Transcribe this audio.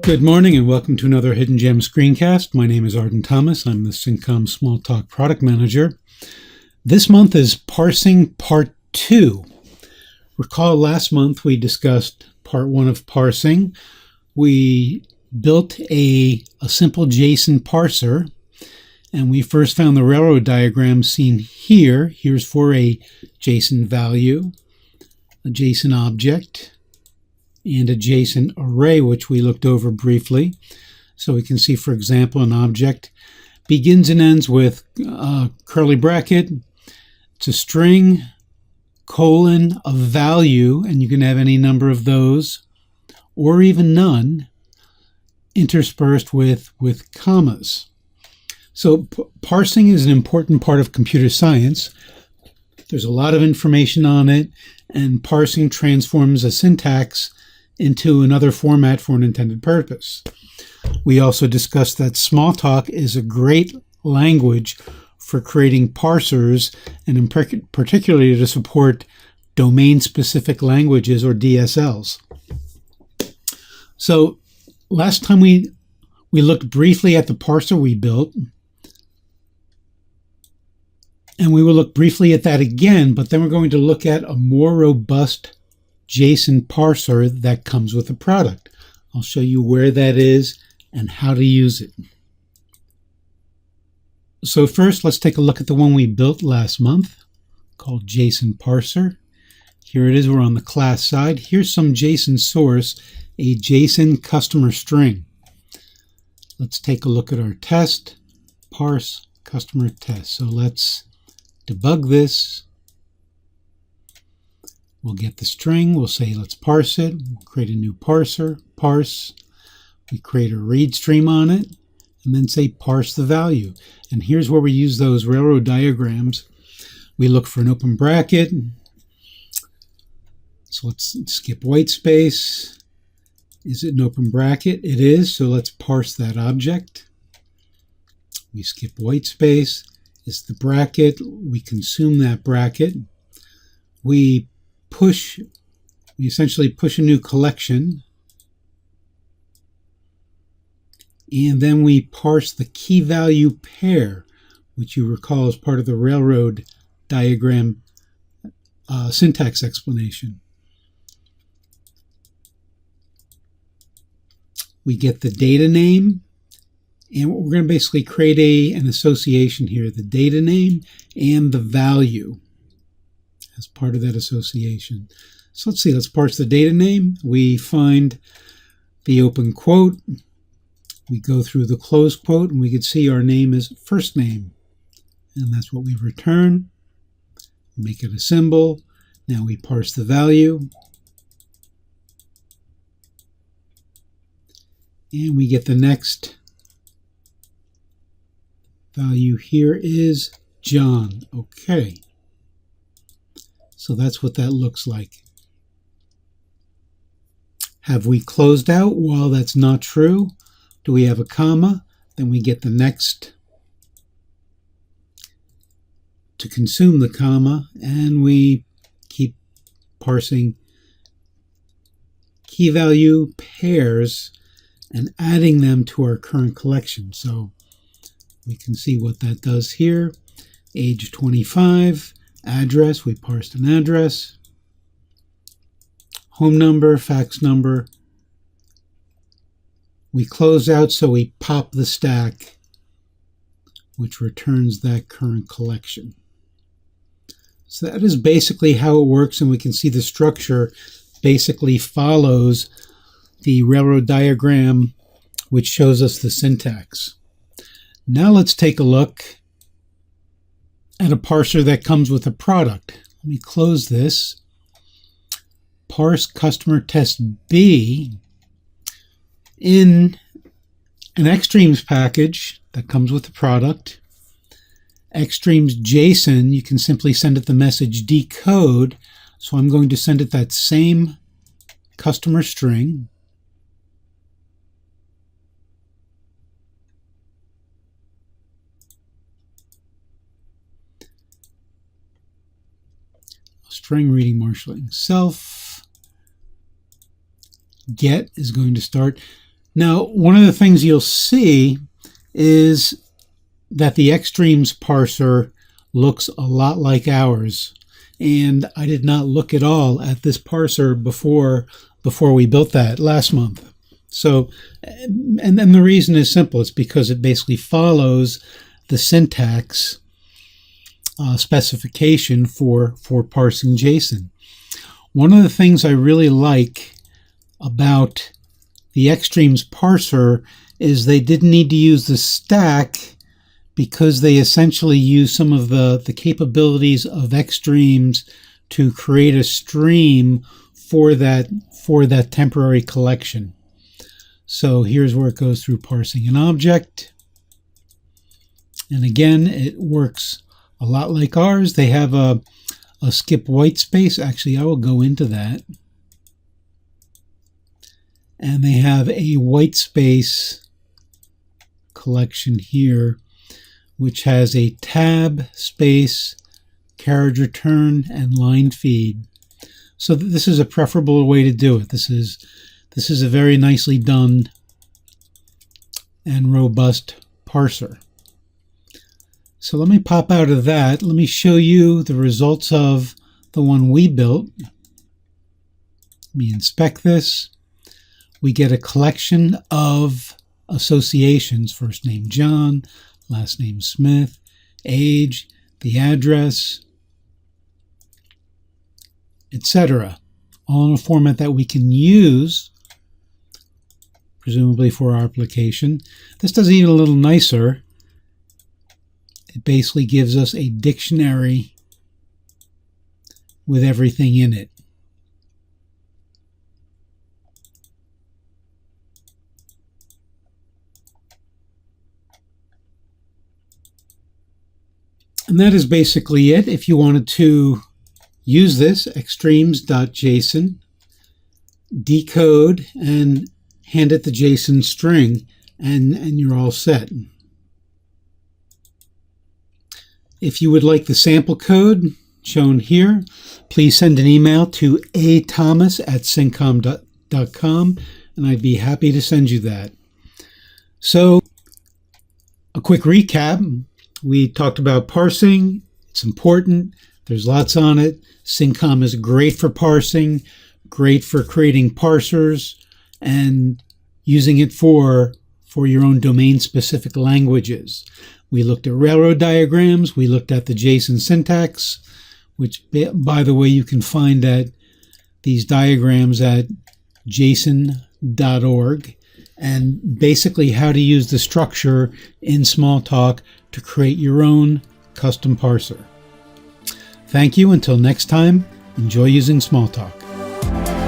Good morning and welcome to another Hidden Gem screencast. My name is Arden Thomas. I'm the Cincom Smalltalk product manager. This month is parsing part 2. Recall last month we discussed part 1 of parsing. We built a simple JSON parser, and we first found the railroad diagram seen here. Here's for a JSON value, a JSON object, and a JSON array, which we looked over briefly. So we can see, for example, an object begins and ends with a curly bracket. It's a string, colon, a value, and you can have any number of those, or even none, interspersed with commas. So parsing is an important part of computer science. There's a lot of information on it, and parsing transforms a syntax into another format for an intended purpose. We also discussed that Smalltalk is a great language for creating parsers, and particularly to support domain-specific languages, or DSLs. So last time we looked briefly at the parser we built, and we will look briefly at that again, but then we're going to look at a more robust JSON parser that comes with the product. I'll show you where that is and how to use it. So first, let's take a look at the one we built last month called JSON Parser. Here it is. We're on the class side. Here's some JSON source, a JSON customer string. Let's take a look at our test, parse customer test. So let's debug this. We'll get the string, we'll say let's parse it, we'll create a new parser, parse, we create a read stream on it, and then say parse the value. And here's where we use those railroad diagrams. We look for an open bracket, so let's skip white space. Is it an open bracket? It is, so let's parse that object. We skip white space. Is the bracket? We consume that bracket. We essentially push a new collection, and then we parse the key value pair, which you recall is part of the railroad diagram syntax explanation. We get the data name, and we're going to basically create an association here, the data name and the value as part of that association. So let's see, let's parse the data name. We find the open quote. We go through the close quote, and we can see our name is first name. And that's what we return. Make it a symbol. Now we parse the value. And we get the next value here is John. Okay. So that's what that looks like. Have we closed out? Well, that's not true. Do we have a comma? Then we get the next to consume the comma, and we keep parsing key value pairs and adding them to our current collection. So we can see what that does here. Age 25. Address, we parsed an address. Home number, fax number. We close out, so we pop the stack, which returns that current collection. So that is basically how it works, and we can see the structure basically follows the railroad diagram, which shows us the syntax. Now let's take a look at a parser that comes with a product. Let me close this. Parse customer test B in an Xstreams package that comes with the product. Xstreams JSON, you can simply send it the message decode. So I'm going to send it that same customer string. String reading marshalling self. Get is going to start. Now, one of the things you'll see is that the Xtremes parser looks a lot like ours. And I did not look at all at this parser before we built that last month. So, and then the reason is simple. It's because it basically follows the syntax specification for parsing JSON. One of the things I really like about the Xtremes parser is they didn't need to use the stack because they essentially use some of the capabilities of Xtremes to create a stream for that temporary collection. So here's where it goes through parsing an object. And again, it works a lot like ours. They have a skip white space. Actually, I will go into that. And they have a white space collection here, which has a tab, space, carriage return, and line feed. So this is a preferable way to do it. This is a very nicely done and robust parser. So let me pop out of that. Let me show you the results of the one we built. Let me inspect this. We get a collection of associations, first name John, last name Smith, age, the address, etc. All in a format that we can use, presumably for our application. This does it even a little nicer. It basically gives us a dictionary with everything in it. And that is basically it. If you wanted to use this, extremes.json, decode, and hand it the JSON string, and you're all set. If you would like the sample code shown here, please send an email to athomas@cincom.com, and I'd be happy to send you that. So, a quick recap. We talked about parsing. It's important. There's lots on it. Cincom is great for parsing, great for creating parsers, and using it for your own domain-specific languages. We looked at railroad diagrams. We looked at the JSON syntax, which, by the way, you can find these diagrams at json.org, and basically how to use the structure in Smalltalk to create your own custom parser. Thank you. Until next time, enjoy using Smalltalk.